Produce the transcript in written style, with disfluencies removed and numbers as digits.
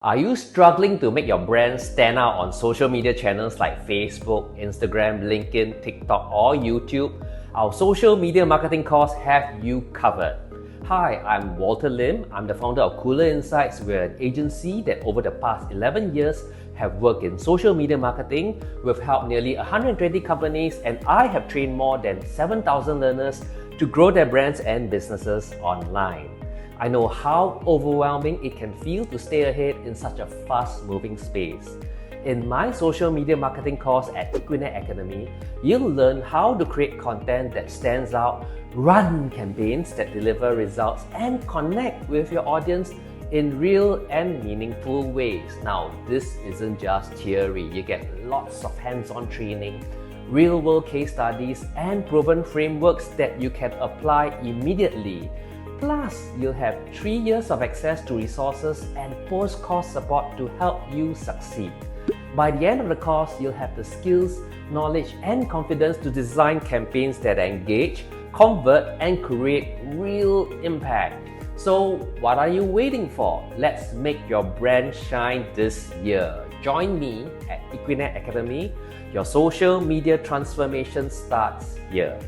Are you struggling to make your brand stand out on social media channels like Facebook, Instagram, LinkedIn, TikTok, or YouTube? Our social media marketing course have you covered. Hi, I'm Walter Lim. I'm the founder of Cooler Insights. We're an agency that over the past 11 years have worked in social media marketing. We've helped nearly 120 companies, and I have trained more than 7,000 learners to grow their brands and businesses online. I know how overwhelming it can feel to stay ahead in such a fast-moving space. In my social media marketing course at Equinet Academy, you'll learn how to create content that stands out, run campaigns that deliver results, and connect with your audience in real and meaningful ways. Now, this isn't just theory. You get lots of hands-on training, real-world case studies, and proven frameworks that you can apply immediately. Plus, you'll have 3 years of access to resources and post-course support to help you succeed. By the end of the course, you'll have the skills, knowledge, and confidence to design campaigns that engage, convert, and create real impact. So, what are you waiting for? Let's make your brand shine this year. Join me at Equinet Academy. Your social media transformation starts here.